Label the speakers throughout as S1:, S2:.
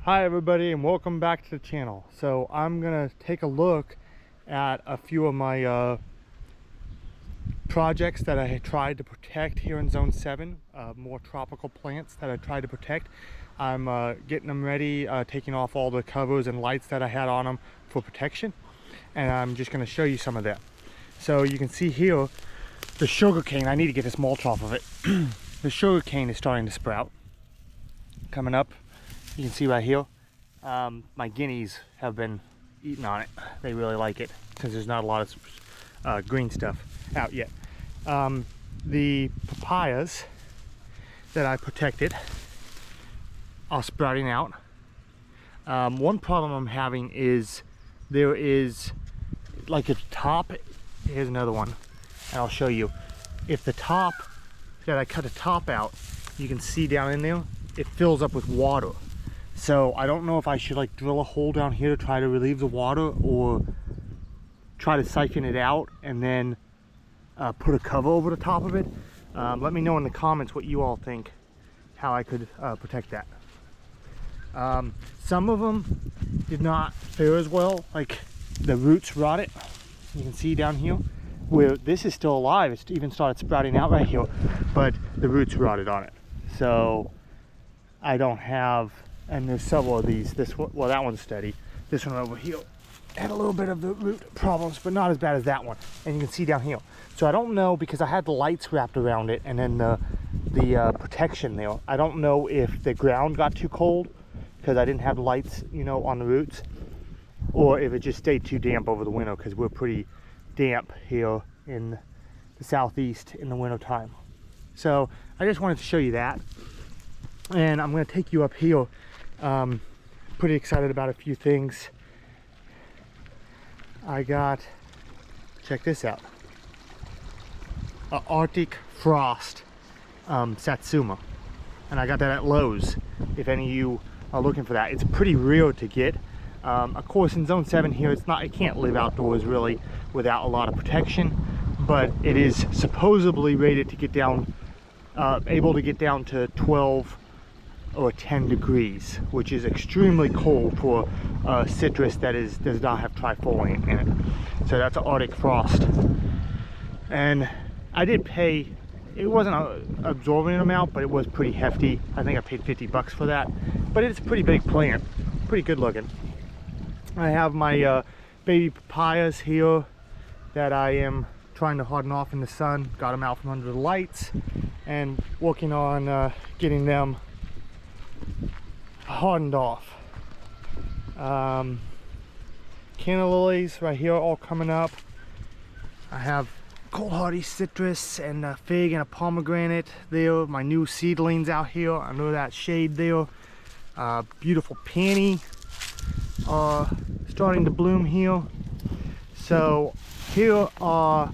S1: Hi everybody and welcome back to the channel. So I'm gonna take a look at a few of my projects that I had tried to protect here in Zone 7, more tropical plants that I tried to protect. I'm getting them ready, taking off all the covers and lights that I had on them for protection, and I'm just gonna show you some of that. So you can see here the sugar cane. I need to get this mulch off of it. The sugar cane is starting to sprout, coming up. You can see right here, my guineas have been eating on it. They really like it since there's not a lot of green stuff out yet. The papayas that I protected are sprouting out. One problem I'm having is there is like a top. Here's another one, and I'll show you. If the top, that I cut the top out, you can see down in there, it fills up with water. So I don't know if I should like drill a hole down here to try to relieve the water, or try to siphon it out and then put a cover over the top of it. Let me know in the comments what you all think, how I could protect that. Some of them did not fare as well, like the roots rotted. You can see down here where this is still alive. It's even started sprouting out right here, but the roots rotted on it. So I don't have, and there's several of these. This one, well, that one's steady. This one over here had a little bit of the root problems, but not as bad as that one. And you can see down here. So I don't know, because I had the lights wrapped around it and then the protection there. I don't know if the ground got too cold because I didn't have lights, you know, on the roots, or if it just stayed too damp over the winter, because we're pretty damp here in the southeast in the winter time. So I just wanted to show you that. And I'm going to take you up here. Pretty excited about a few things. I got, check this out, a Arctic Frost Satsuma, and I got that at Lowe's. If any of you are looking for that, it's pretty rare to get. Of course, in Zone 7 here, it's not, it can't live outdoors really without a lot of protection, but it is supposedly rated to get down, able to get down to 12 or 10 degrees, which is extremely cold for citrus that does not have trifoliate in it. So that's an Arctic Frost. And I did pay, it wasn't an absorbent amount, but it was pretty hefty. I think I paid 50 bucks for that, but it's a pretty big plant, pretty good looking. I have my baby papayas here that I am trying to harden off in the sun. Got them out from under the lights and working on getting them hardened off. Canna lilies right here all coming up. I have cold hardy citrus and a fig and a pomegranate there. My new seedlings out here under that shade there. Beautiful peony starting to bloom here. So here are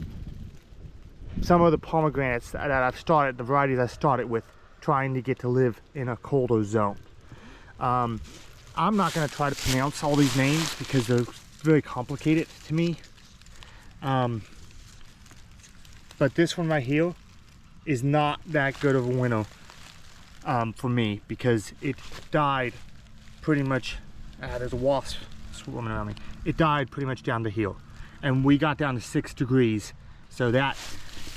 S1: some of the pomegranates that I've started, the varieties I started with, trying to get to live in a colder zone. I'm not going to try to pronounce all these names because they're very complicated to me. But this one right here is not that good of a winner for me, because it died pretty much, there's a wasp swarming around me. It died pretty much down to here. And we got down to 6 degrees. So that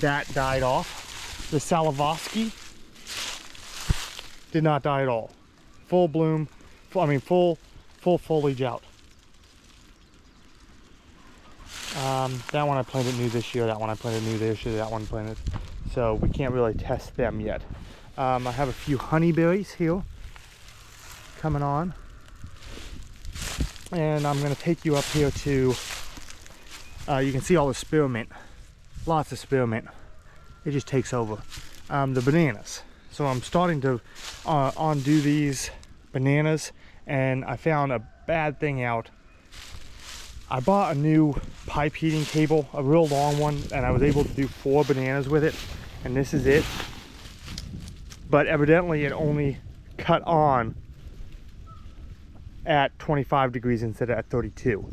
S1: died off. The Salavosky did not die at all. Full bloom, full foliage out. That one I planted new this year, that one I planted new this year, that one planted. So we can't really test them yet. I have a few honeyberries here coming on. And I'm going to take you up here to, you can see all the spearmint, lots of spearmint. It just takes over. The bananas. So I'm starting to undo these bananas, and I found a bad thing out. I bought a new pipe heating cable, a real long one, and I was able to do 4 bananas with it, and this is it. But evidently it only cut on at 25 degrees instead of at 32.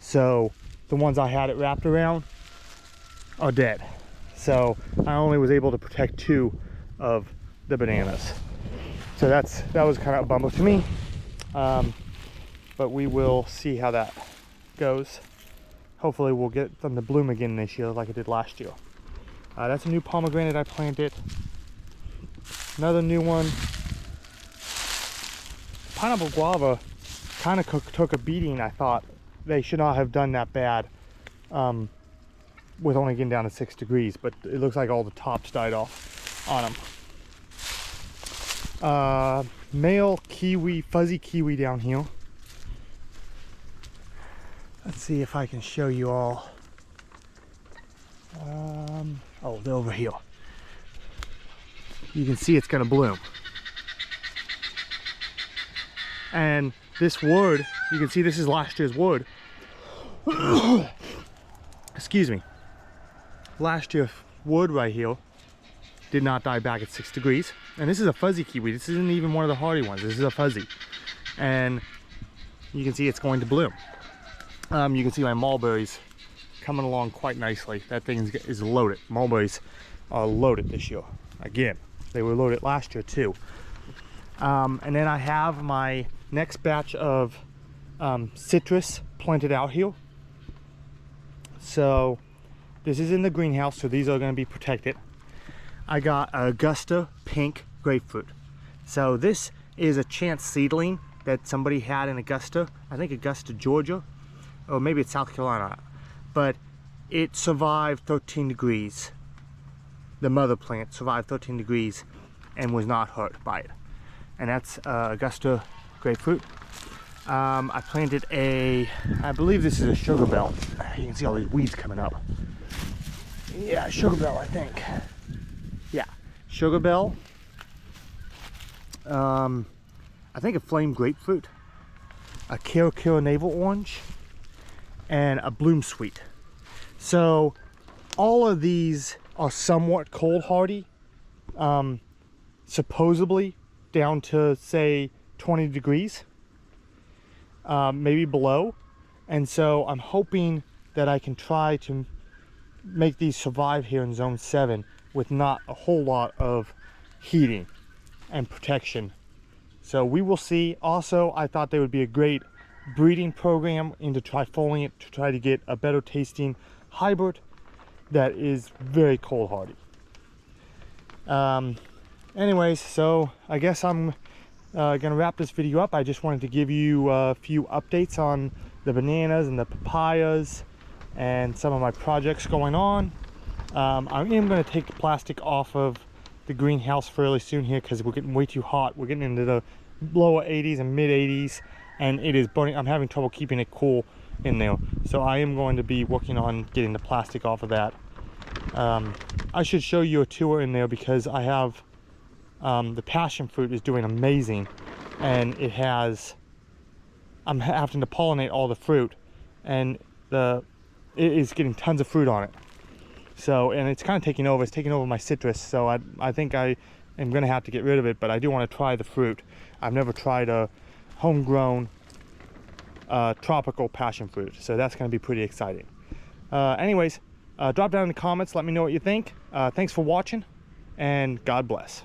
S1: So the ones I had it wrapped around are dead. So I only was able to protect 2 of the bananas. So that was kind of a bummer to me. But we will see how that goes. Hopefully we'll get them to bloom again this year like I did last year. That's a new pomegranate I planted. Another new one. Pineapple guava kind of took a beating. I thought they should not have done that bad with only getting down to 6 degrees, but it looks like all the tops died off on them. Male kiwi, fuzzy kiwi down here. Let's see if I can show you all. Oh, they're over here. You can see it's gonna bloom. And this wood, you can see this is last year's wood. Excuse me. Last year's wood right here did not die back at 6 degrees. And this is a fuzzy kiwi. This isn't even one of the hardy ones. This is a fuzzy. And you can see it's going to bloom. You can see my mulberries coming along quite nicely. That thing is loaded. Mulberries are loaded this year. Again, they were loaded last year too. And then I have my next batch of citrus planted out here. So this is in the greenhouse, so these are going to be protected. I got Augusta pink grapefruit. So this is a chance seedling that somebody had in Augusta. I think Augusta, Georgia, or maybe it's South Carolina. But it survived 13 degrees. The mother plant survived 13 degrees and was not hurt by it. And that's Augusta grapefruit. I planted I believe this is a sugar bell. You can see all these weeds coming up. Yeah, sugar bell, I think. Yeah, sugar bell. I think a flame grapefruit, a Kira navel orange, and a bloom sweet. So all of these are somewhat cold hardy, supposedly down to say 20 degrees, maybe below. And so I'm hoping that I can try to make these survive here in zone 7 with not a whole lot of heating and protection. So we will see. Also, I thought they would be a great breeding program into trifoliate to try to get a better tasting hybrid that is very cold hardy. Anyways, so I guess I'm gonna wrap this video up. I just wanted to give you a few updates on the bananas and the papayas and some of my projects going on. I am going to take the plastic off of the greenhouse fairly soon here because we're getting way too hot. We're getting into the lower 80s and mid 80s, and it is burning. I'm having trouble keeping it cool in there, so I am going to be working on getting the plastic off of that. I should show you a tour in there because I have the passion fruit is doing amazing, and it has, I'm having to pollinate all the fruit, and it is getting tons of fruit on it. So, and it's kind of taking over. It's taking over my citrus. So I think I am going to have to get rid of it, but I do want to try the fruit. I've never tried a homegrown tropical passion fruit, so that's going to be pretty exciting. Anyways, drop down in the comments. Let me know what you think. Thanks for watching, and God bless.